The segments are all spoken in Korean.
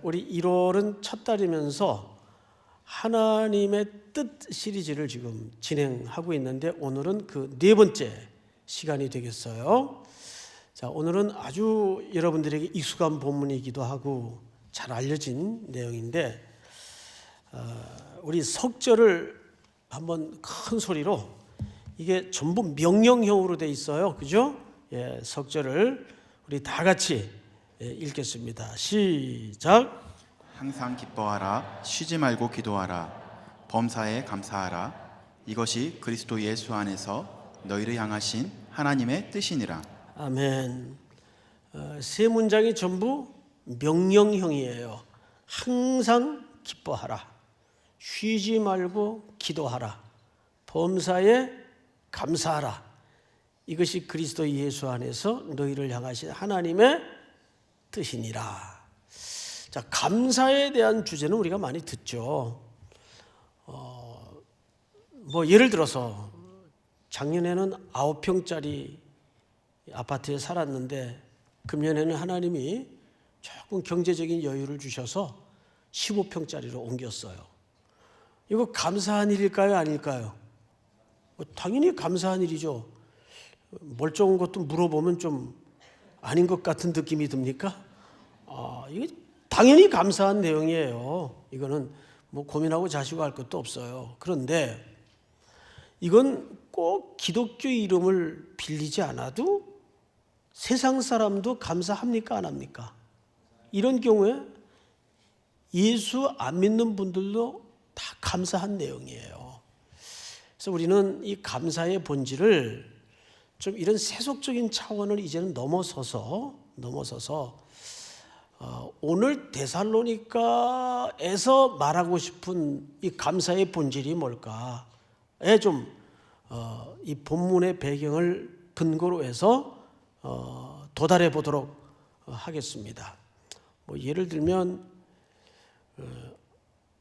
우리 1월은 첫 달이면서 하나님의 뜻 시리즈를 지금 진행하고 있는데 오늘은 그 네 번째 시간이 되겠어요. 자, 오늘은 아주 여러분들에게 익숙한 본문이기도 하고 잘 알려진 내용인데 우리 석절을 한번 큰 소리로, 이게 전부 명령형으로 돼 있어요. 그죠? 예, 석절을 우리 다 같이 읽겠습니다. 시작. 항상 기뻐하라. 쉬지 말고 기도하라. 범사에 감사하라. 이것이 그리스도 예수 안에서 너희를 향하신 하나님의 뜻이니라. 아멘. 세 문장이 전부 명령형이에요. 항상 기뻐하라. 쉬지 말고 기도하라. 범사에 감사하라. 이것이 그리스도 예수 안에서 너희를 향하신 하나님의 뜻이니라. 자, 감사에 대한 주제는 우리가 많이 듣죠. 예를 들어서 작년에는 9평짜리 아파트에 살았는데 금년에는 하나님이 조금 경제적인 여유를 주셔서 15평짜리로 옮겼어요. 이거 감사한 일일까요, 아닐까요? 당연히 감사한 일이죠. 멀쩡한 것도 물어보면 좀 아닌 것 같은 느낌이 듭니까? 이게 당연히 감사한 내용이에요. 이거는 고민하고 자시고 할 것도 없어요. 그런데 이건 꼭 기독교 이름을 빌리지 않아도 세상 사람도 감사합니까, 안 합니까? 이런 경우에 예수 안 믿는 분들도 다 감사한 내용이에요. 그래서 우리는 이 감사의 본질을 좀 이런 세속적인 차원을 이제는 넘어서서 오늘 데살로니가에서 말하고 싶은 이 감사의 본질이 뭘까에 좀 이 본문의 배경을 근거로 해서 도달해 보도록 하겠습니다. 예를 들면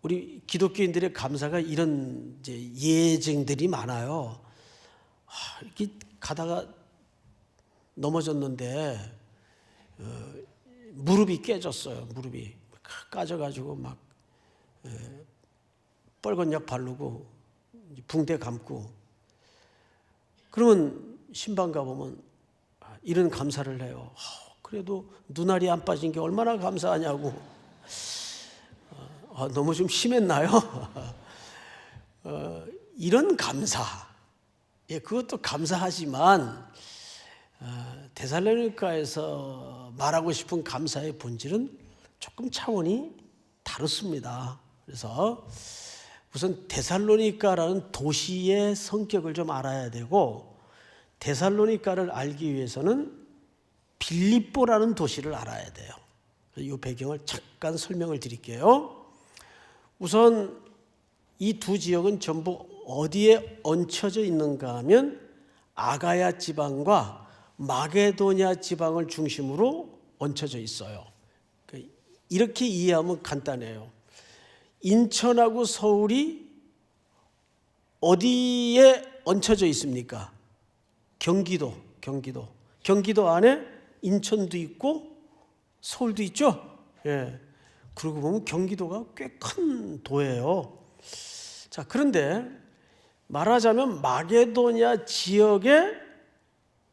우리 기독교인들의 감사가 이런 예증들이 많아요. 이렇게 가다가 넘어졌는데 무릎이 깨졌어요. 무릎이 까져가지고 막 빨간 약 바르고 붕대 감고, 그러면 신방 가보면 이런 감사를 해요. 그래도 눈알이 안 빠진 게 얼마나 감사하냐고. 너무 좀 심했나요? 이런 감사, 그것도 감사하지만 데살로니가에서 말하고 싶은 감사의 본질은 조금 차원이 다릅니다. 그래서 우선 데살로니가라는 도시의 성격을 좀 알아야 되고, 데살로니가를 알기 위해서는 빌립보라는 도시를 알아야 돼요. 이 배경을 잠깐 설명을 드릴게요. 우선 이 두 지역은 전부 어디에 얹혀져 있는가 하면 아가야 지방과 마게도냐 지방을 중심으로 얹혀져 있어요. 이렇게 이해하면 간단해요. 인천하고 서울이 어디에 얹혀져 있습니까? 경기도 안에 인천도 있고 서울도 있죠. 예. 그러고 보면 경기도가 꽤 큰 도예요. 자, 그런데 말하자면 마게도냐 지역에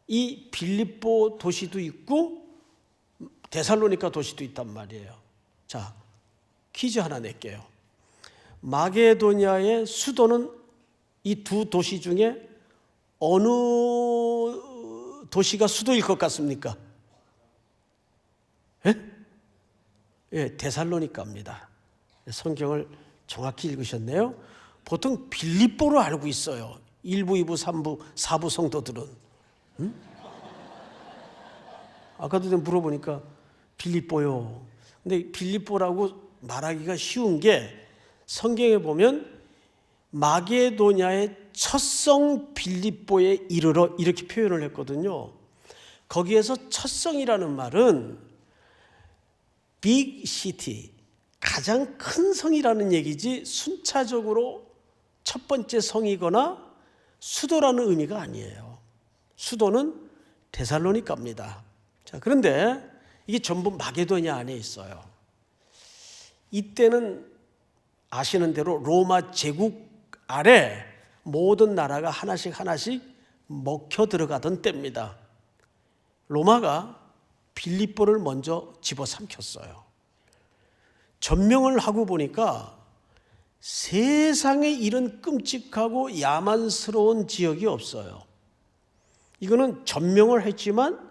이 빌립보 도시도 있고 데살로니가 도시도 있단 말이에요. 자, 퀴즈 하나 낼게요. 마게도냐의 수도는 이 두 도시 중에 어느 도시가 수도일 것 같습니까? 예, 데살로니가입니다. 성경을 정확히 읽으셨네요. 보통 빌립보로 알고 있어요. 1부, 2부, 3부, 4부 성도들은. 아까도 내가 물어보니까 빌립보요. 근데 빌립보라고 말하기가 쉬운 게 성경에 보면 마게도냐의 첫성 빌립보에 이르러 이렇게 표현을 했거든요. 거기에서 첫성이라는 말은 빅 시티, 가장 큰 성이라는 얘기지 순차적으로 첫 번째 성이거나 수도라는 의미가 아니에요. 수도는 데살로니가입니다. 자, 그런데 이게 전부 마게도냐 안에 있어요. 이때는 아시는 대로 로마 제국 아래 모든 나라가 하나씩 먹혀 들어가던 때입니다. 로마가 빌립보를 먼저 집어삼켰어요. 전명을 하고 보니까 세상에 이런 끔찍하고 야만스러운 지역이 없어요. 이거는 전명을 했지만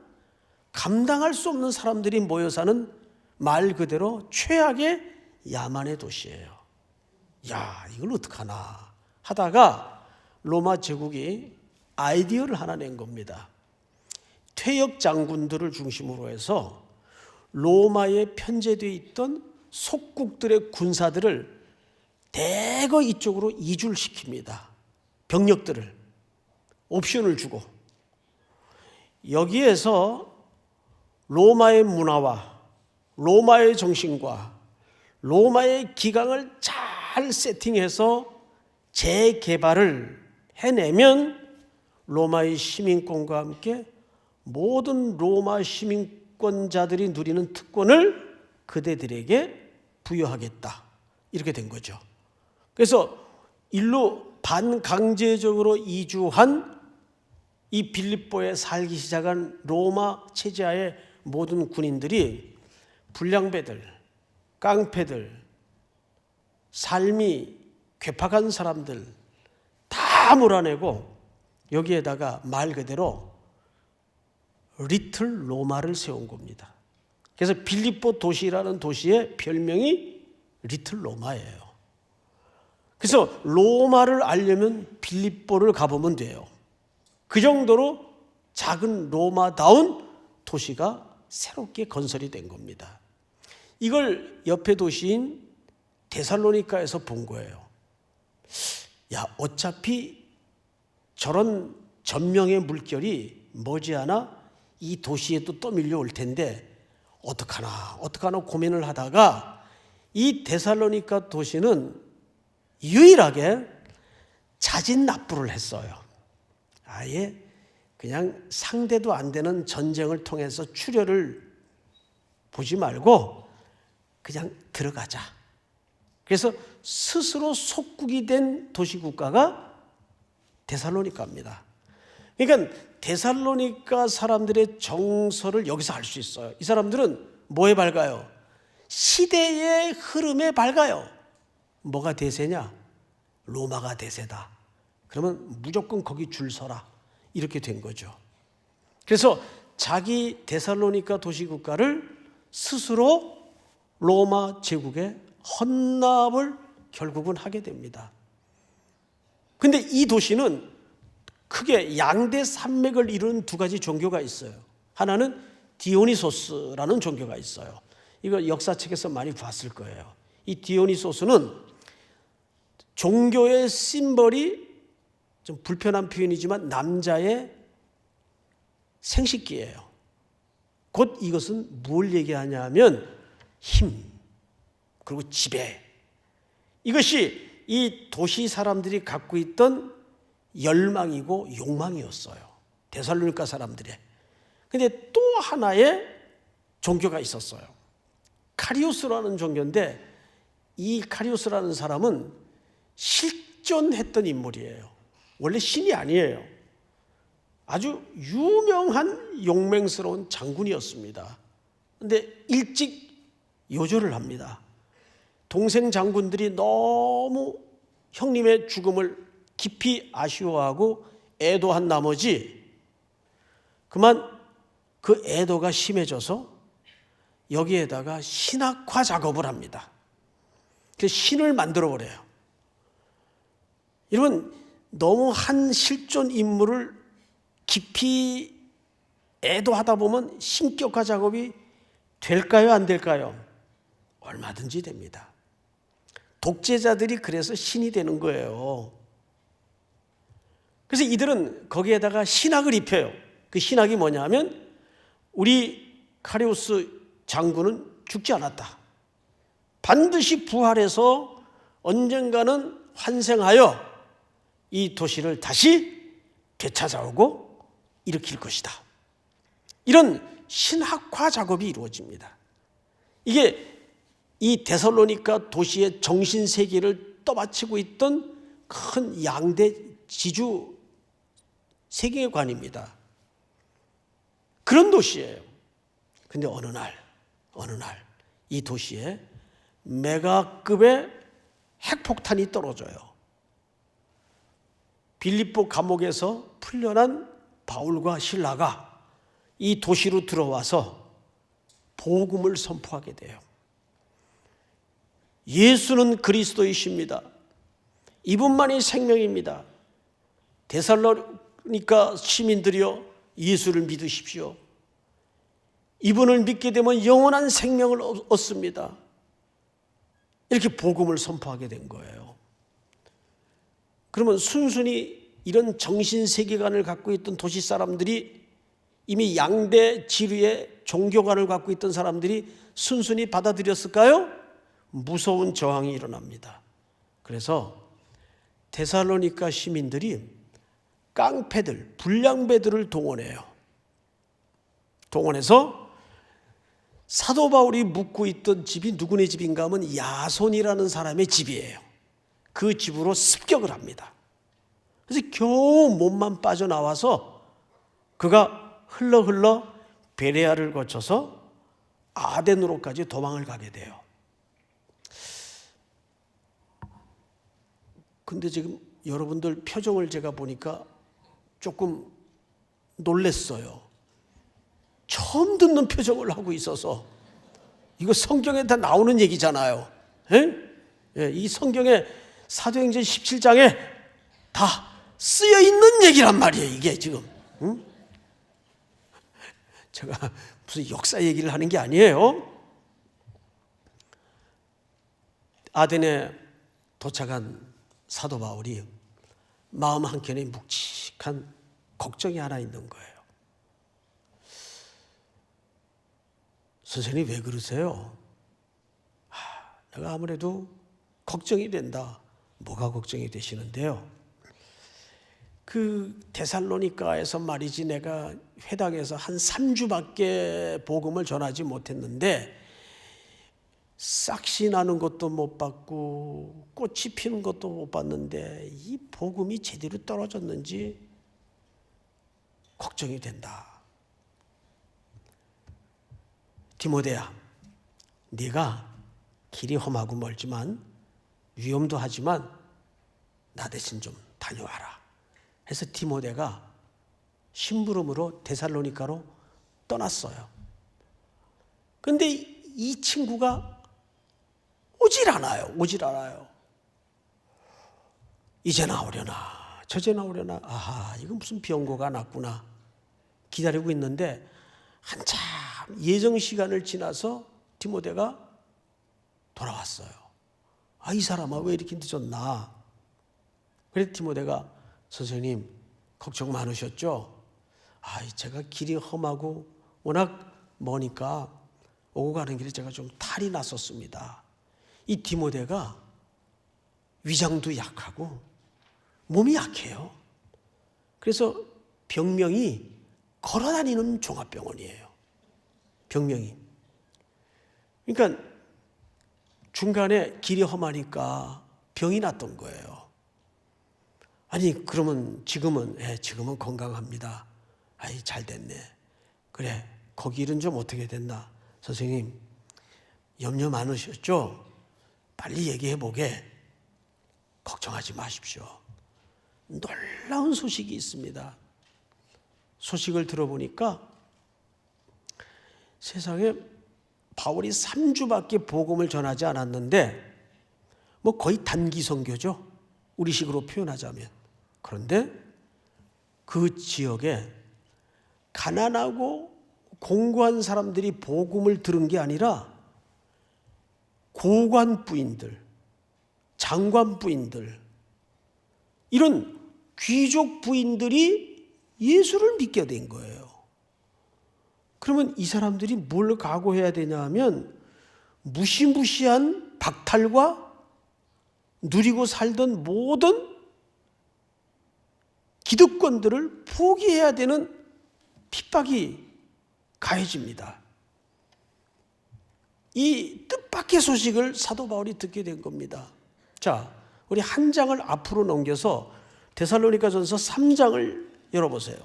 감당할 수 없는 사람들이 모여 사는 말 그대로 최악의 야만의 도시예요. 야, 이걸 어떡하나 하다가 로마 제국이 아이디어를 하나 낸 겁니다. 퇴역 장군들을 중심으로 해서 로마에 편제되어 있던 속국들의 군사들을 대거 이쪽으로 이주를 시킵니다. 병력들을 옵션을 주고 여기에서 로마의 문화와 로마의 정신과 로마의 기강을 잘 세팅해서 재개발을 해내면 로마의 시민권과 함께 모든 로마 시민권자들이 누리는 특권을 그대들에게 부여하겠다. 이렇게 된 거죠. 그래서 일로 반강제적으로 이주한 이 빌립보에 살기 시작한 로마 체제하의 모든 군인들이 불량배들, 깡패들, 삶이 괴팍한 사람들 다 몰아내고 여기에다가 말 그대로 리틀 로마를 세운 겁니다. 그래서 빌립보 도시라는 도시의 별명이 리틀 로마예요. 그래서 로마를 알려면 빌립보를 가보면 돼요. 그 정도로 작은 로마다운 도시가 새롭게 건설이 된 겁니다. 이걸 옆에 도시인 데살로니카에서 본 거예요. 야, 어차피 저런 전명의 물결이 머지않아 이 도시에도 떠밀려올 텐데 어떡하나 고민을 하다가 이 데살로니카 도시는 유일하게 자진납부를 했어요. 아예 그냥 상대도 안 되는 전쟁을 통해서 출혈을 보지 말고 그냥 들어가자. 그래서 스스로 속국이 된 도시국가가 데살로니카입니다. 그러니까 데살로니카 사람들의 정서를 여기서 알 수 있어요. 이 사람들은 뭐에 밝아요? 시대의 흐름에 밝아요. 뭐가 대세냐? 로마가 대세다. 그러면 무조건 거기 줄 서라. 이렇게 된 거죠. 그래서 자기 데살로니카 도시국가를 스스로 로마 제국에 헌납을 결국은 하게 됩니다. 근데 이 도시는 크게 양대 산맥을 이루는 두 가지 종교가 있어요. 하나는 디오니소스라는 종교가 있어요. 이거 역사책에서 많이 봤을 거예요. 이 디오니소스는 종교의 심벌이 좀 불편한 표현이지만 남자의 생식기예요. 곧 이것은 뭘 얘기하냐 하면 힘, 그리고 지배. 이것이 이 도시 사람들이 갖고 있던 열망이고 욕망이었어요. 데살로니가 사람들의. 근데 또 하나의 종교가 있었어요. 카리오스라는 종교인데 이 카리오스라는 사람은 실존했던 인물이에요. 원래 신이 아니에요. 아주 유명한 용맹스러운 장군이었습니다. 근데 일찍 요절을 합니다. 동생 장군들이 너무 형님의 죽음을 깊이 아쉬워하고 애도한 나머지 그만 그 애도가 심해져서 여기에다가 신학화 작업을 합니다. 그 신을 만들어 버려요. 여러분, 너무 한 실존 인물을 깊이 애도하다 보면 신격화 작업이 될까요, 안 될까요? 얼마든지 됩니다. 독재자들이 그래서 신이 되는 거예요. 그래서 이들은 거기에다가 신학을 입혀요. 그 신학이 뭐냐면 우리 카리오스 장군은 죽지 않았다. 반드시 부활해서 언젠가는 환생하여 이 도시를 다시 되찾아오고 일으킬 것이다. 이런 신학화 작업이 이루어집니다. 이게 이 데살로니가 도시의 정신 세계를 떠받치고 있던 큰 양대 지주 세계관입니다. 그런 도시예요. 근데 어느 날 이 도시에 메가급의 핵폭탄이 떨어져요. 빌립보 감옥에서 풀려난 바울과 실라가 이 도시로 들어와서 복음을 선포하게 돼요. 예수는 그리스도이십니다. 이분만이 생명입니다. 데살로니가 시민들이여 예수를 믿으십시오. 이분을 믿게 되면 영원한 생명을 얻습니다. 이렇게 복음을 선포하게 된 거예요. 그러면 순순히 이런 정신세계관을 갖고 있던 도시 사람들이, 이미 양대 지류의 종교관을 갖고 있던 사람들이 순순히 받아들였을까요? 무서운 저항이 일어납니다. 그래서 데살로니가 시민들이 깡패들, 불량배들을 동원해요. 동원해서 사도 바울이 묵고 있던 집이 누구네 집인가 하면 야손이라는 사람의 집이에요. 그 집으로 습격을 합니다. 그래서 겨우 몸만 빠져나와서 그가 흘러 베레아를 거쳐서 아덴으로까지 도망을 가게 돼요. 근데 지금 여러분들 표정을 제가 보니까 조금 놀랬어요. 처음 듣는 표정을 하고 있어서. 이거 성경에 다 나오는 얘기잖아요. 이 성경에 사도행전 17장에 다 쓰여 있는 얘기란 말이에요. 이게 지금. 제가 무슨 역사 얘기를 하는 게 아니에요. 아덴에 도착한 사도 바울이 마음 한켠에 묵직한 걱정이 하나 있는 거예요. 선생님 왜 그러세요? 내가 아무래도 걱정이 된다. 뭐가 걱정이 되시는데요? 그 데살로니가에서 말이지, 내가 회당에서 한 3주밖에 복음을 전하지 못했는데 싹시 나는 것도 못 봤고 꽃이 피는 것도 못 봤는데 이 복음이 제대로 떨어졌는지 걱정이 된다. 디모데야, 네가 길이 험하고 멀지만 위험도 하지만 나 대신 좀 다녀와라. 해서 디모데가 심부름으로 데살로니가로 떠났어요. 근데 이 친구가 오질 않아요. 이제 나오려나 저제 나오려나, 아하, 이건 무슨 병고가 났구나 기다리고 있는데 한참 예정 시간을 지나서 디모데가 돌아왔어요. 이 사람아 왜 이렇게 늦었나? 그래서 디모데가, 선생님 걱정 많으셨죠? 제가 길이 험하고 워낙 머니까 오고 가는 길에 제가 좀 탈이 났었습니다. 이 디모데가 위장도 약하고 몸이 약해요. 그래서 병명이 걸어다니는 종합병원이에요. 병명이. 그러니까 중간에 길이 험하니까 병이 났던 거예요. 아니 그러면 지금은 건강합니다. 잘 됐네. 그래, 거기 일은 좀 어떻게 됐나? 선생님 염려 많으셨죠? 빨리 얘기해 보게. 걱정하지 마십시오. 놀라운 소식이 있습니다. 소식을 들어보니까 세상에 바울이 3주밖에 복음을 전하지 않았는데 뭐 거의 단기 선교죠. 우리식으로 표현하자면. 그런데 그 지역에 가난하고 공고한 사람들이 복음을 들은 게 아니라 고관 부인들, 장관 부인들, 이런 귀족 부인들이 예수를 믿게 된 거예요. 그러면 이 사람들이 뭘 각오해야 되냐 하면 무시무시한 박탈과 누리고 살던 모든 기득권들을 포기해야 되는 핍박이 가해집니다. 이 뜻밖의 소식을 사도 바울이 듣게 된 겁니다. 자, 우리 한 장을 앞으로 넘겨서 데살로니가전서 3장을 열어보세요.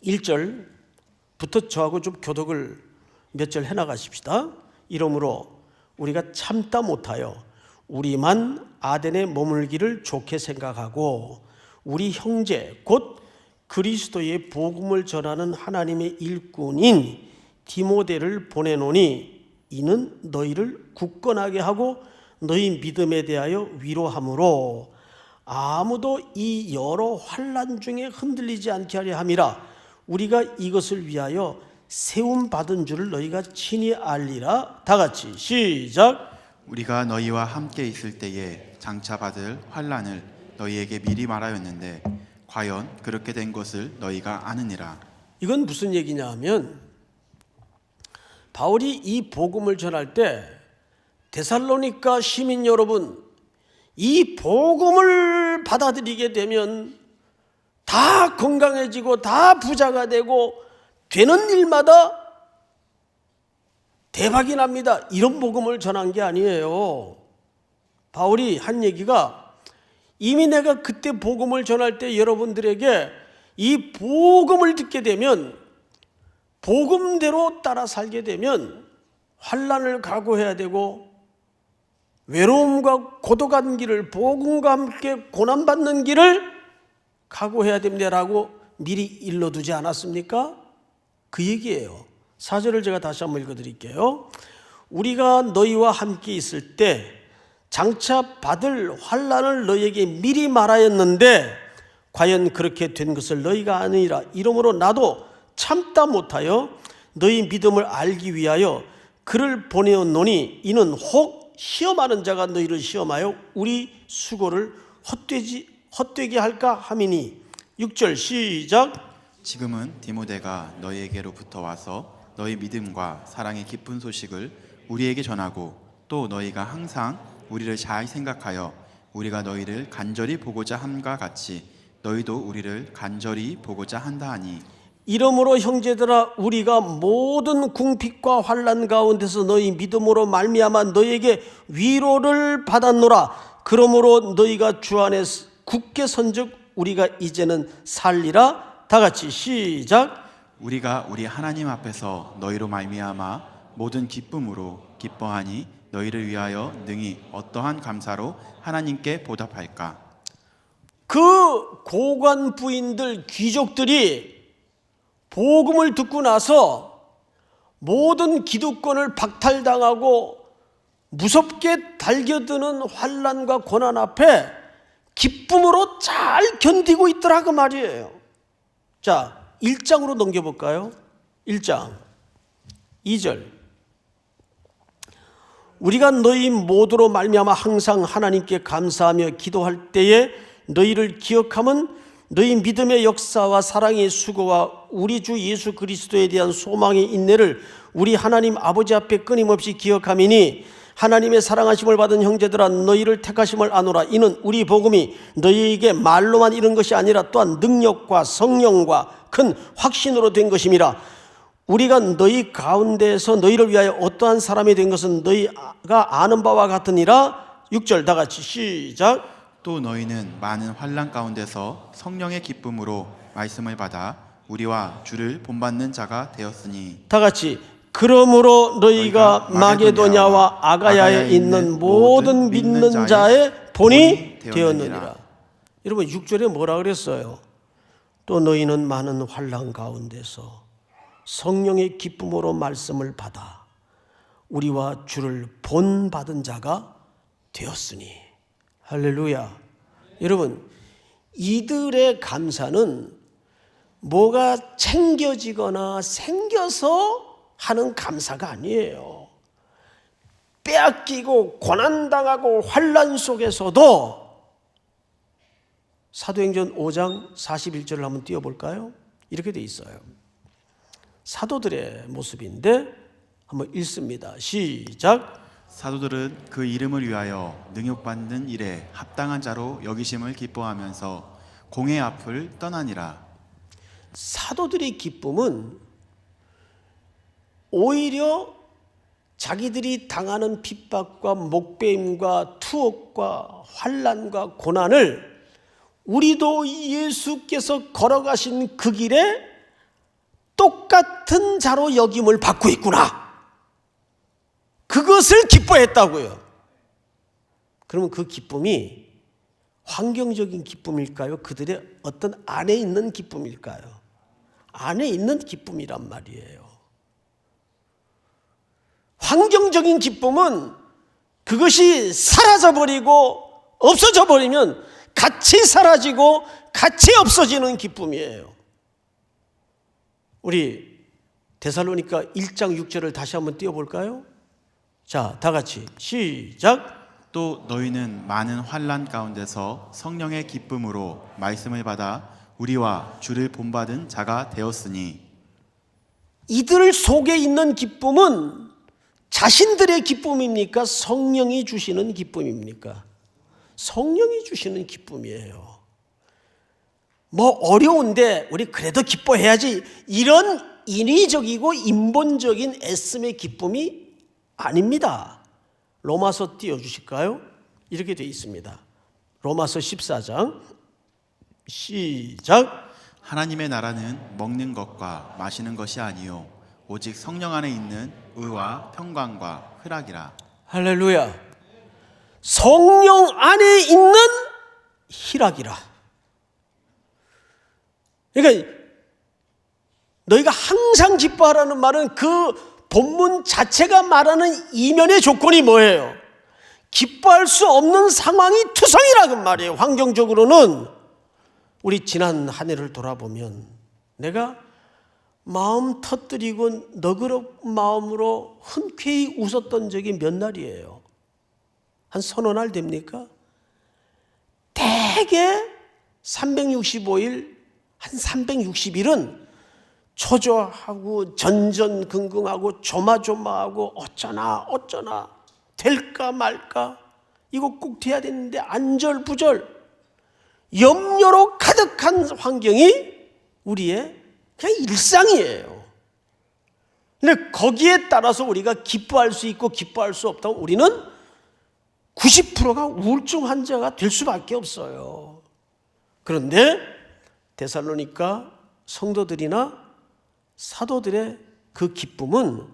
1절부터 저하고 좀 교독을 몇 절 해나가십시다. 이러므로 우리가 참다 못하여 우리만 아덴에 머물기를 좋게 생각하고 우리 형제 곧 그리스도의 복음을 전하는 하나님의 일꾼인 디모데를 보내노니 이는 너희를 굳건하게 하고 너희 믿음에 대하여 위로하므로 아무도 이 여러 환난 중에 흔들리지 않게 하려 함이라. 우리가 이것을 위하여 세움 받은 줄을 너희가 친히 알리라. 다 같이 시작. 우리가 너희와 함께 있을 때에 장차 받을 환난을 너희에게 미리 말하였는데 과연 그렇게 된 것을 너희가 아느니라. 이건 무슨 얘기냐 하면 바울이 이 복음을 전할 때 데살로니가 시민 여러분, 이 복음을 받아들이게 되면 다 건강해지고 다 부자가 되고 되는 일마다 대박이 납니다. 이런 복음을 전한 게 아니에요. 바울이 한 얘기가 이미 내가 그때 복음을 전할 때 여러분들에게 이 복음을 듣게 되면 복음대로 따라 살게 되면 환난을 각오해야 되고 외로움과 고독한 길을 복음과 함께 고난받는 길을 각오해야 됩니다라고 미리 일러두지 않았습니까? 그 얘기예요. 4절을 제가 다시 한번 읽어드릴게요. 우리가 너희와 함께 있을 때 장차 받을 환난을 너희에게 미리 말하였는데 과연 그렇게 된 것을 너희가 아느니라. 이러므로 나도 참다 못하여 너희 믿음을 알기 위하여 그를 보내었노니 이는 혹 시험하는 자가 너희를 시험하여 우리 수고를 헛되게 할까 함이니. 6절 시작. 지금은 디모데가 너희에게로부터 와서 너희 믿음과 사랑의 기쁜 소식을 우리에게 전하고 또 너희가 항상 우리를 잘 생각하여 우리가 너희를 간절히 보고자 함과 같이 너희도 우리를 간절히 보고자 한다 하니. 이러므로 형제들아 우리가 모든 궁핍과 환난 가운데서 너희 믿음으로 말미암아 너희에게 위로를 받았노라. 그러므로 너희가 주 안에 굳게 선즉 우리가 이제는 살리라. 다 같이 시작. 우리가 우리 하나님 앞에서 너희로 말미암아 모든 기쁨으로 기뻐하니 너희를 위하여 능히 어떠한 감사로 하나님께 보답할까. 그 고관 부인들 귀족들이 복음을 듣고 나서 모든 기득권을 박탈당하고 무섭게 달겨드는 환난과 고난 앞에 기쁨으로 잘 견디고 있더라 그 말이에요. 자, 1장으로 넘겨볼까요? 1장 2절. 우리가 너희 모두로 말미암아 항상 하나님께 감사하며 기도할 때에 너희를 기억함은 너희 믿음의 역사와 사랑의 수고와 우리 주 예수 그리스도에 대한 소망의 인내를 우리 하나님 아버지 앞에 끊임없이 기억함이니 하나님의 사랑하심을 받은 형제들아 너희를 택하심을 아노라. 이는 우리 복음이 너희에게 말로만 이른 것이 아니라 또한 능력과 성령과 큰 확신으로 된 것임이라. 우리가 너희 가운데서 너희를 위하여 어떠한 사람이 된 것은 너희가 아는 바와 같으니라. 6절 다 같이 시작. 또 너희는 많은 환난 가운데서 성령의 기쁨으로 말씀을 받아 우리와 주를 본받는 자가 되었으니. 다 같이 그러므로 너희가 마게도냐와 아가야에 있는 모든 믿는 자의 본이 되었느니라. 여러분 6절에 뭐라 그랬어요? 또 너희는 많은 환난 가운데서 성령의 기쁨으로 말씀을 받아 우리와 주를 본받은 자가 되었으니. 할렐루야. 여러분 이들의 감사는 뭐가 챙겨지거나 생겨서 하는 감사가 아니에요. 빼앗기고 고난당하고 환난 속에서도 사도행전 5장 41절을 한번 띄워볼까요? 이렇게 돼 있어요. 사도들의 모습인데 한번 읽습니다. 시작. 사도들은 그 이름을 위하여 능욕받는 일에 합당한 자로 여기심을 기뻐하면서 공의 앞을 떠나니라. 사도들의 기쁨은 오히려 자기들이 당하는 핍박과 목배임과 투옥과 환난과 고난을 우리도 예수께서 걸어가신 그 길에 똑같은 자로 여김을 받고 있구나. 그것을 기뻐했다고요. 그러면 그 기쁨이 환경적인 기쁨일까요? 그들의 어떤 안에 있는 기쁨일까요? 안에 있는 기쁨이란 말이에요. 환경적인 기쁨은 그것이 사라져버리고 없어져 버리면 같이 사라지고 같이 없어지는 기쁨이에요. 우리 데살로니가 1장 6절을 다시 한번 띄워볼까요? 자, 다 같이 시작. 또 너희는 많은 환난 가운데서 성령의 기쁨으로 말씀을 받아 우리와 주를 본받은 자가 되었으니. 이들 속에 있는 기쁨은 자신들의 기쁨입니까? 성령이 주시는 기쁨입니까? 성령이 주시는 기쁨이에요. 뭐 어려운데 우리 그래도 기뻐해야지, 이런 인위적이고 인본적인 애씀의 기쁨이 아닙니다. 로마서 띄워주실까요? 이렇게 되어 있습니다. 로마서 14장 시작. 하나님의 나라는 먹는 것과 마시는 것이 아니요 오직 성령 안에 있는 의와 평강과 희락이라. 할렐루야. 성령 안에 있는 희락이라. 그러니까 너희가 항상 기뻐하라는 말은 그 본문 자체가 말하는 이면의 조건이 뭐예요? 기뻐할 수 없는 상황이 투성이라는 말이에요. 환경적으로는 우리 지난 한 해를 돌아보면 내가 마음 터뜨리고 너그러운 마음으로 흔쾌히 웃었던 적이 몇 날이에요? 한 서너 날 됩니까? 대개 365일, 한 360일은 초조하고 전전긍긍하고 조마조마하고 어쩌나 될까 말까, 이거 꼭 돼야 되는데 안절부절 염려로 가득한 환경이 우리의 그냥 일상이에요. 근데 거기에 따라서 우리가 기뻐할 수 있고 기뻐할 수 없다고 우리는 90%가 우울증 환자가 될 수밖에 없어요. 그런데 데살로니가 성도들이나 사도들의 그 기쁨은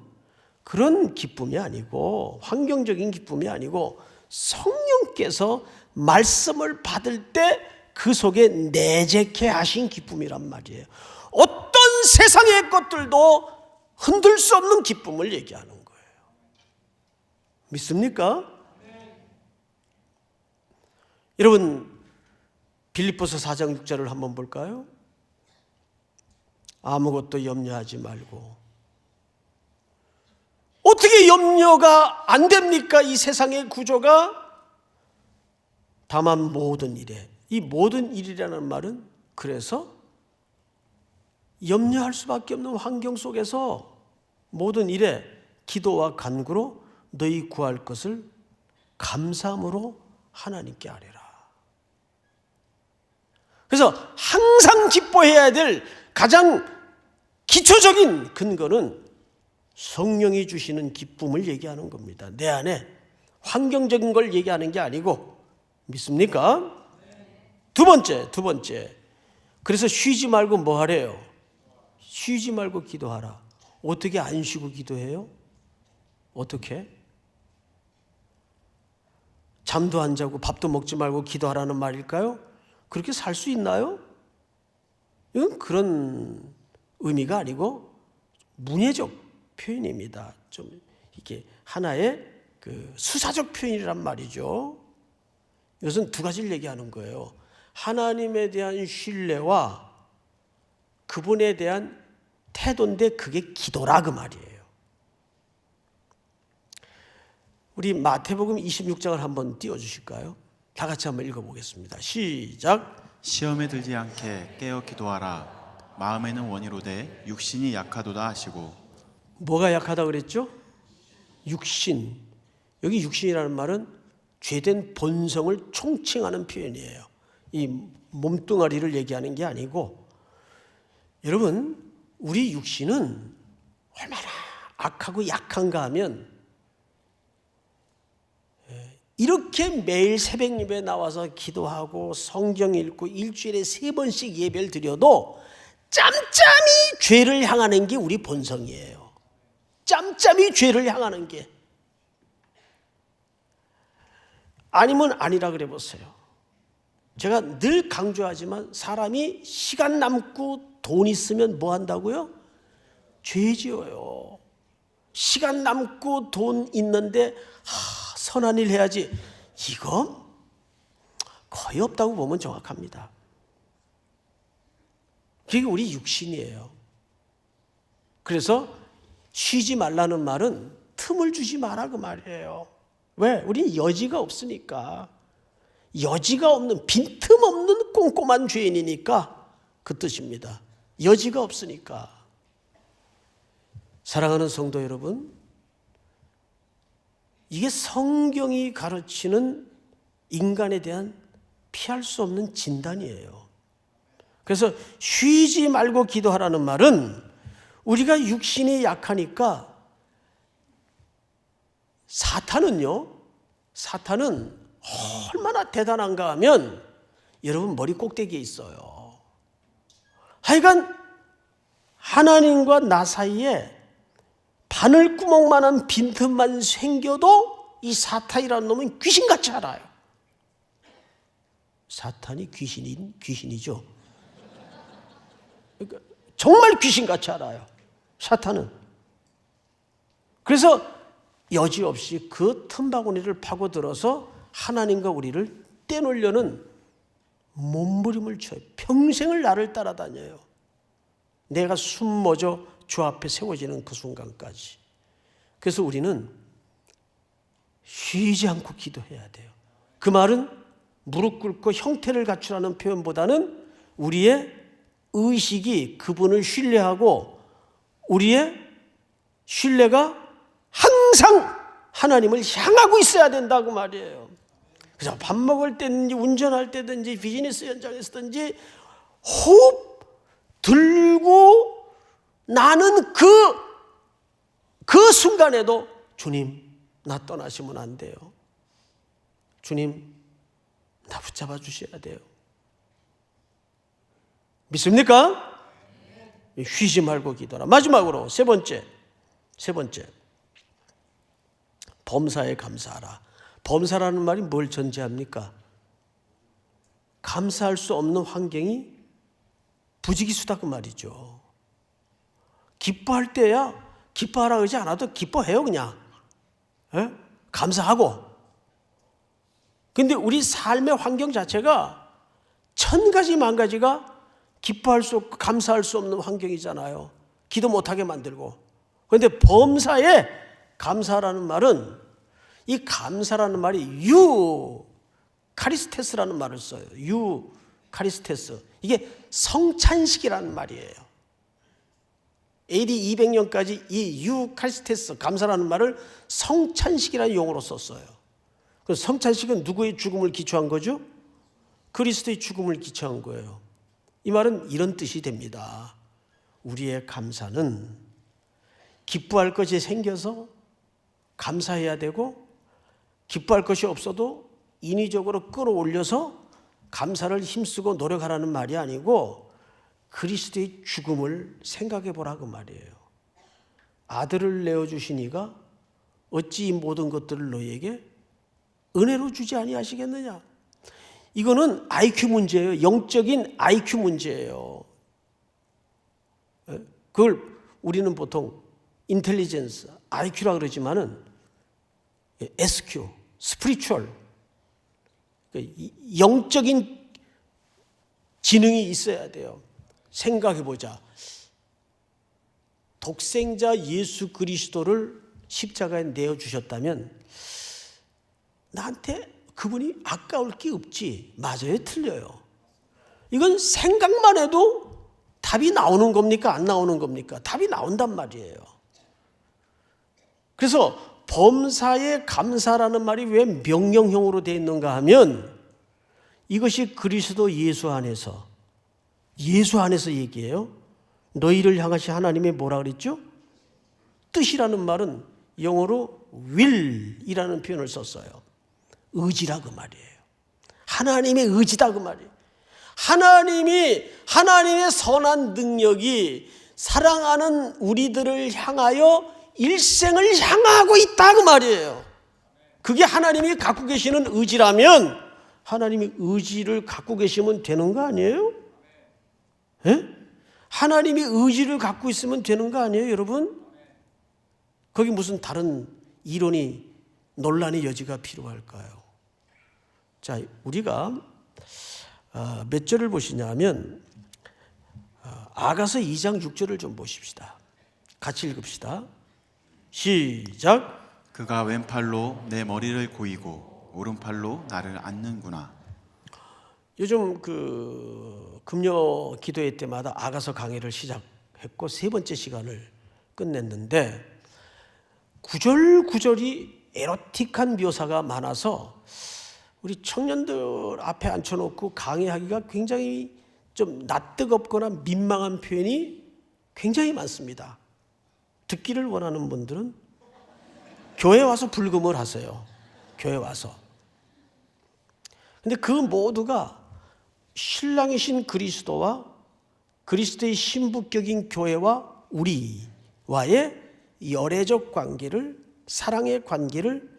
그런 기쁨이 아니고, 환경적인 기쁨이 아니고, 성령께서 말씀을 받을 때 그 속에 내재케 하신 기쁨이란 말이에요. 어떤 세상의 것들도 흔들 수 없는 기쁨을 얘기하는 거예요. 믿습니까? 여러분, 빌립보서 4장 6절을 한번 볼까요? 아무것도 염려하지 말고. 어떻게 염려가 안 됩니까? 이 세상의 구조가. 다만 모든 일에, 이 모든 일이라는 말은 그래서 염려할 수밖에 없는 환경 속에서 모든 일에 기도와 간구로 너희 구할 것을 감사함으로 하나님께 아뢰라. 그래서 항상 기뻐해야 될 가장 기초적인 근거는 성령이 주시는 기쁨을 얘기하는 겁니다. 내 안에 환경적인 걸 얘기하는 게 아니고. 믿습니까? 두 번째. 그래서 쉬지 말고 뭐 하래요? 쉬지 말고 기도하라. 어떻게 안 쉬고 기도해요? 어떻게? 잠도 안 자고 밥도 먹지 말고 기도하라는 말일까요? 그렇게 살 수 있나요? 이건 그런 의미가 아니고 문예적 표현입니다. 좀 이게 하나의 그 수사적 표현이란 말이죠. 이것은 두 가지를 얘기하는 거예요. 하나님에 대한 신뢰와 그분에 대한 태도인데 그게 기도라 그 말이에요. 우리 마태복음 26장을 한번 띄워주실까요? 다 같이 한번 읽어보겠습니다. 시작. 시험에 들지 않게 깨어 기도하라. 마음에는 원이로되 육신이 약하도다 하시고. 뭐가 약하다 그랬죠? 육신. 여기 육신이라는 말은 죄된 본성을 총칭하는 표현이에요. 이 몸뚱아리를 얘기하는 게 아니고, 여러분 우리 육신은 얼마나 악하고 약한가 하면 이렇게 매일 새벽 예배에 나와서 기도하고 성경 읽고 일주일에 3번씩 예배를 드려도 짬짬이 죄를 향하는 게 우리 본성이에요. 짬짬이 죄를 향하는 게. 아니면 아니라 그래 보세요. 제가 늘 강조하지만 사람이 시간 남고 돈 있으면 뭐 한다고요? 죄 지어요. 시간 남고 돈 있는데 선한 일 해야지. 이거 거의 없다고 보면 정확합니다. 그게 우리 육신이에요. 그래서 쉬지 말라는 말은 틈을 주지 마라 그 말이에요. 왜? 우리는 여지가 없으니까. 여지가 없는, 빈틈없는 꼼꼼한 죄인이니까 그 뜻입니다. 여지가 없으니까. 사랑하는 성도 여러분, 이게 성경이 가르치는 인간에 대한 피할 수 없는 진단이에요. 그래서 쉬지 말고 기도하라는 말은 우리가 육신이 약하니까 사탄은 얼마나 대단한가 하면 여러분 머리 꼭대기에 있어요. 하여간 하나님과 나 사이에 바늘구멍만한 빈틈만 생겨도 이 사탄이라는 놈은 귀신같이 알아요. 사탄이 귀신이죠. 그러니까 정말 귀신같이 알아요. 사탄은. 그래서 여지없이 그 틈바구니를 파고들어서 하나님과 우리를 떼놓으려는 몸부림을 쳐요. 평생을 나를 따라다녀요. 내가 숨머져 주 앞에 세워지는 그 순간까지. 그래서 우리는 쉬지 않고 기도해야 돼요. 그 말은 무릎 꿇고 형태를 갖추라는 표현보다는 우리의 의식이 그분을 신뢰하고 우리의 신뢰가 항상 하나님을 향하고 있어야 된다고 말이에요. 그래서 밥 먹을 때든지 운전할 때든지 비즈니스 현장에서든지 호흡 들고 나는 그 순간에도 주님 나 떠나시면 안 돼요. 주님 나 붙잡아 주셔야 돼요. 믿습니까? 쉬지 말고 기도하라. 마지막으로 세 번째 범사에 감사하라. 범사라는 말이 뭘 전제합니까? 감사할 수 없는 환경이 부지기수다 그 말이죠. 기뻐할 때야 기뻐하라 그러지 않아도 기뻐해요 그냥. 에? 감사하고. 근데 우리 삶의 환경 자체가 1000가지 만가지가 기뻐할 수 없고 감사할 수 없는 환경이잖아요. 기도 못하게 만들고. 그런데 범사에 감사라는 말은 이 감사라는 말이 유카리스테스라는 말을 써요. 유카리스테스. 이게 성찬식이라는 말이에요. AD 200년까지 이 유카리스테스 감사라는 말을 성찬식이라는 용어로 썼어요. 그래서 성찬식은 누구의 죽음을 기초한 거죠? 그리스도의 죽음을 기초한 거예요. 이 말은 이런 뜻이 됩니다. 우리의 감사는 기뻐할 것이 생겨서 감사해야 되고 기뻐할 것이 없어도 인위적으로 끌어올려서 감사를 힘쓰고 노력하라는 말이 아니고 그리스도의 죽음을 생각해 보라고 말이에요. 아들을 내어주신 이가 어찌 이 모든 것들을 너희에게 은혜로 주지 아니하시겠느냐. 이거는 IQ 문제예요. 영적인 IQ 문제예요. 그걸 우리는 보통 인텔리전스, IQ라 그러지만은 SQ, 스피리추얼, 영적인 지능이 있어야 돼요. 생각해보자. 독생자 예수 그리스도를 십자가에 내어주셨다면 나한테 그분이 아까울 게 없지. 맞아요? 틀려요? 이건 생각만 해도 답이 나오는 겁니까? 안 나오는 겁니까? 답이 나온단 말이에요. 그래서 범사에 감사라는 말이 왜 명령형으로 되어 있는가 하면 이것이 그리스도 예수 안에서 얘기해요. 너희를 향하신 하나님의 뭐라 그랬죠? 뜻이라는 말은 영어로 will이라는 표현을 썼어요. 의지라 그 말이에요. 하나님의 의지다 그 말이에요. 하나님의 선한 능력이 사랑하는 우리들을 향하여 일생을 향하고 있다 그 말이에요. 그게 하나님이 갖고 계시는 의지라면 하나님이 의지를 갖고 계시면 되는 거 아니에요? 예? 하나님이 의지를 갖고 있으면 되는 거 아니에요, 여러분? 거기 무슨 다른 이론이 논란의 여지가 필요할까요? 자, 우리가 몇 절을 보시냐면 아가서 2장 6절을 좀 보십시다. 같이 읽읍시다. 시작. 그가 왼팔로 내 머리를 고이고 오른팔로 나를 안는구나. 요즘 금요 기도회 때마다 아가서 강의를 시작했고 세 번째 시간을 끝냈는데 구절구절이 에로틱한 묘사가 많아서 우리 청년들 앞에 앉혀놓고 강의하기가 굉장히 좀 낯뜨겁거나 민망한 표현이 굉장히 많습니다. 듣기를 원하는 분들은 교회 와서 불금을 하세요. 교회 와서. 근데 그 모두가 신랑이신 그리스도와 그리스도의 신부격인 교회와 우리와의 열애적 관계를, 사랑의 관계를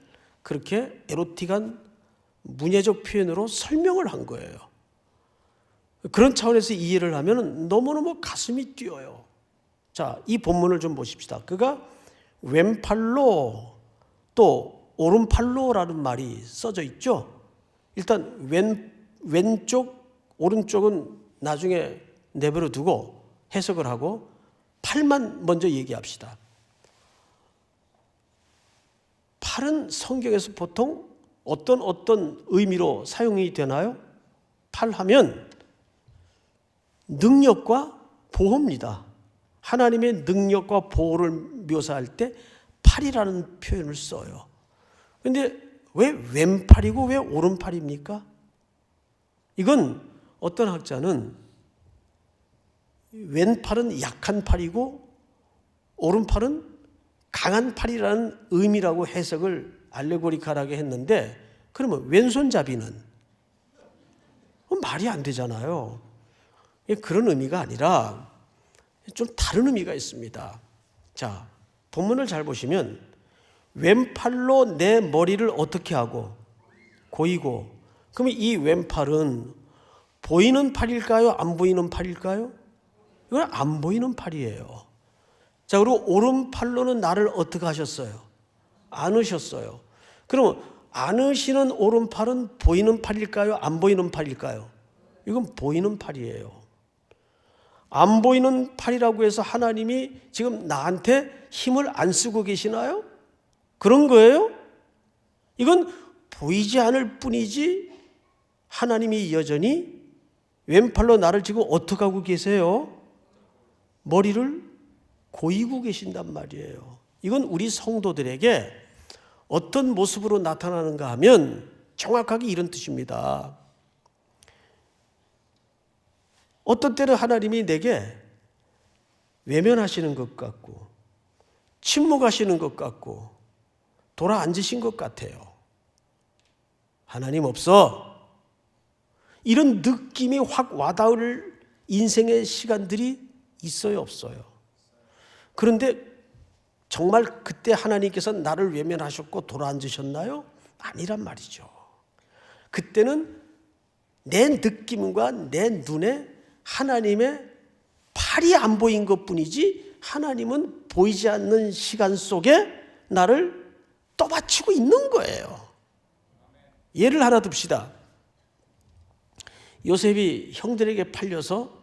그렇게 에로틱한 문예적 표현으로 설명을 한 거예요. 그런 차원에서 이해를 하면 너무너무 가슴이 뛰어요. 자, 이 본문을 좀 보십시다. 그가 왼팔로 또 오른팔로라는 말이 써져 있죠. 일단 왼쪽, 오른쪽은 나중에 내버려 두고 해석을 하고 팔만 먼저 얘기합시다. 팔은 성경에서 보통 어떤 의미로 사용이 되나요? 팔 하면 능력과 보호입니다. 하나님의 능력과 보호를 묘사할 때 팔이라는 표현을 써요. 그런데 왜 왼팔이고 왜 오른팔입니까? 이건 어떤 학자는 왼팔은 약한 팔이고 오른팔은 강한 팔이라는 의미라고 해석을 알레고리컬하게 했는데 그러면 왼손잡이는 말이 안 되잖아요. 그런 의미가 아니라 좀 다른 의미가 있습니다. 자, 본문을 잘 보시면 왼팔로 내 머리를 어떻게 하고 고이고, 그러면 이 왼팔은 보이는 팔일까요? 안 보이는 팔일까요? 이건 안 보이는 팔이에요. 자, 그리고 오른팔로는 나를 어떻게 하셨어요? 안으셨어요. 그러면 안으시는 오른팔은 보이는 팔일까요? 안 보이는 팔일까요? 이건 보이는 팔이에요. 안 보이는 팔이라고 해서 하나님이 지금 나한테 힘을 안 쓰고 계시나요? 그런 거예요? 이건 보이지 않을 뿐이지 하나님이 여전히 왼팔로 나를 지금 어떻게 하고 계세요? 머리를 고이고 계신단 말이에요. 이건 우리 성도들에게 어떤 모습으로 나타나는가 하면 정확하게 이런 뜻입니다. 어떤 때는 하나님이 내게 외면하시는 것 같고 침묵하시는 것 같고 돌아 앉으신 것 같아요. 하나님 없어. 이런 느낌이 확 와닿을 인생의 시간들이 있어요, 없어요? 그런데 정말 그때 하나님께서 나를 외면하셨고 돌아 앉으셨나요? 아니란 말이죠. 그때는 내 느낌과 내 눈에 하나님의 팔이 안 보인 것뿐이지 하나님은 보이지 않는 시간 속에 나를 떠받치고 있는 거예요. 예를 하나 듭시다. 요셉이 형들에게 팔려서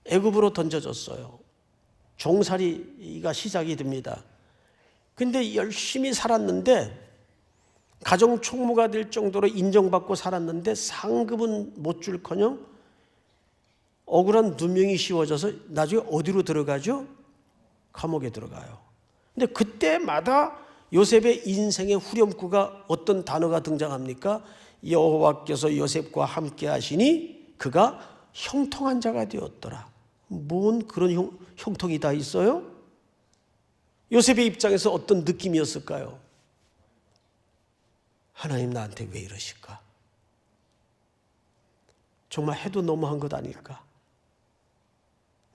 애굽으로 던져졌어요. 종살이가 시작이 됩니다. 근데 열심히 살았는데 가정 총무가 될 정도로 인정받고 살았는데 상급은 못 줄커녕 억울한 누명이 씌워져서 나중에 어디로 들어가죠? 감옥에 들어가요. 근데 그때마다 요셉의 인생의 후렴구가 어떤 단어가 등장합니까? 여호와께서 요셉과 함께 하시니 그가 형통한 자가 되었더라. 뭔 그런 형통이 다 있어요? 요셉의 입장에서 어떤 느낌이었을까요? 하나님 나한테 왜 이러실까? 정말 해도 너무한 것 아닐까?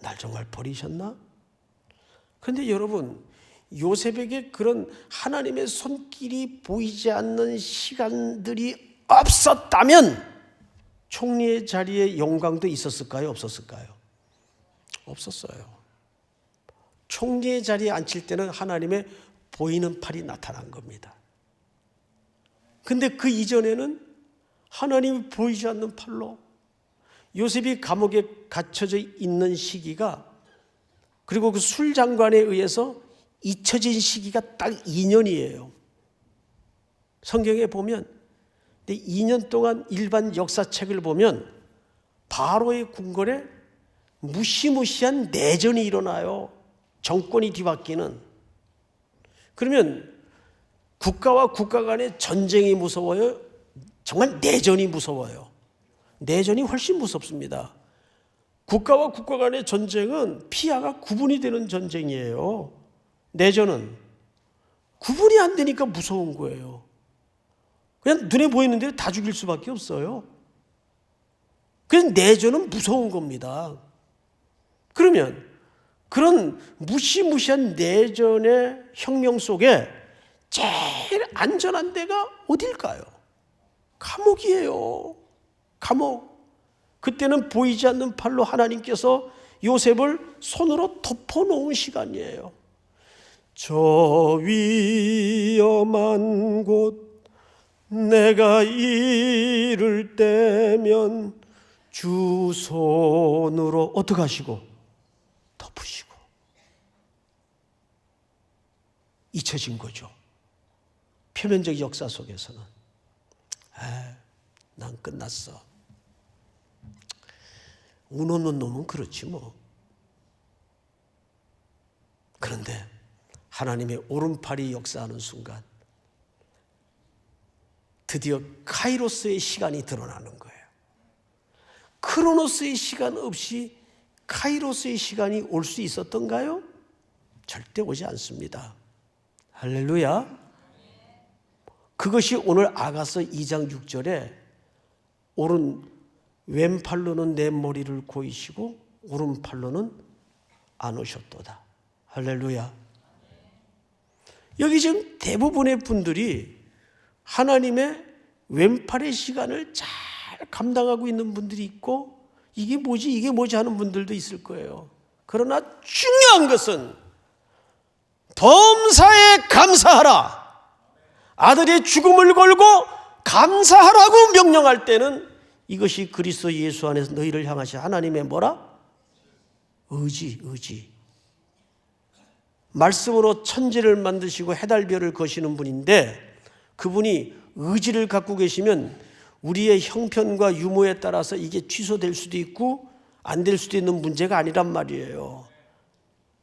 날 정말 버리셨나? 그런데 여러분, 요셉에게 그런 하나님의 손길이 보이지 않는 시간들이 없었다면 총리의 자리에 영광도 있었을까요? 없었을까요? 없었어요. 총리의 자리에 앉힐 때는 하나님의 보이는 팔이 나타난 겁니다. 근데 그 이전에는 하나님이 보이지 않는 팔로 요셉이 감옥에 갇혀져 있는 시기가, 그리고 그 술장관에 의해서 잊혀진 시기가 딱 2년이에요. 성경에 보면 2년 동안 일반 역사책을 보면 바로의 궁궐에 무시무시한 내전이 일어나요. 정권이 뒤바뀌는. 그러면 국가와 국가 간의 전쟁이 무서워요? 정말 내전이 무서워요? 내전이 훨씬 무섭습니다. 국가와 국가 간의 전쟁은 피하가 구분이 되는 전쟁이에요. 내전은 구분이 안 되니까 무서운 거예요. 그냥 눈에 보이는 대로 다 죽일 수밖에 없어요. 그래서 내전은 무서운 겁니다. 그러면 그런 무시무시한 내전의 혁명 속에 제일 안전한 데가 어딜까요? 감옥이에요. 감옥. 그때는 보이지 않는 팔로 하나님께서 요셉을 손으로 덮어놓은 시간이에요. 저 위험한 곳 내가 이를 때면 주 손으로 어떻게 하시고 덮으시고. 잊혀진 거죠. 표면적 역사 속에서는 난 끝났어. 운 없는 놈은 그렇지 뭐. 그런데 하나님의 오른팔이 역사하는 순간 드디어 카이로스의 시간이 드러나는 거예요. 크로노스의 시간 없이 카이로스의 시간이 올 수 있었던가요? 절대 오지 않습니다. 할렐루야. 그것이 오늘 아가서 2장 6절에 왼팔로는 내 머리를 고이시고 오른팔로는 안 오셨도다. 할렐루야. 여기 지금 대부분의 분들이 하나님의 왼팔의 시간을 잘 감당하고 있는 분들이 있고, 이게 뭐지 하는 분들도 있을 거예요. 그러나 중요한 것은 범사에 감사하라. 아들의 죽음을 걸고 감사하라고 명령할 때는 이것이 그리스도 예수 안에서 너희를 향하신 하나님의 뭐라? 의지. 말씀으로 천지를 만드시고 해달별을 거시는 분인데, 그분이 의지를 갖고 계시면 우리의 형편과 유무에 따라서 이게 취소될 수도 있고 안 될 수도 있는 문제가 아니란 말이에요.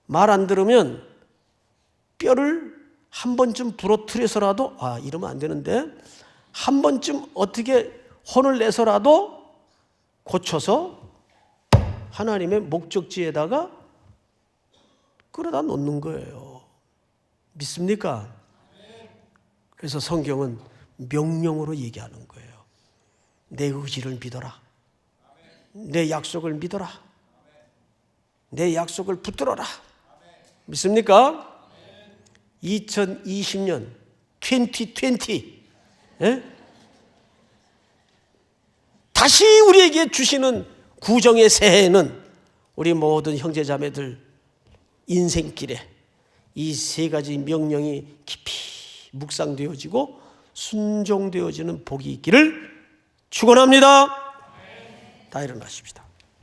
말 안 들으면 뼈를 한 번쯤 부러뜨려서라도 이러면 안 되는데 한 번쯤 어떻게 혼을 내서라도 고쳐서 하나님의 목적지에다가 끌어다 놓는 거예요. 믿습니까? 그래서 성경은 명령으로 얘기하는 거예요. 내 의지를 믿어라. 내 약속을 믿어라. 내 약속을 붙들어라. 믿습니까? 2020년 2020 다시 우리에게 주시는 구정의 새해는 우리 모든 형제자매들 인생길에 이 세 가지 명령이 깊이 묵상되어지고 순종되어지는 복이 있기를 축원합니다. 다 일어나십시다.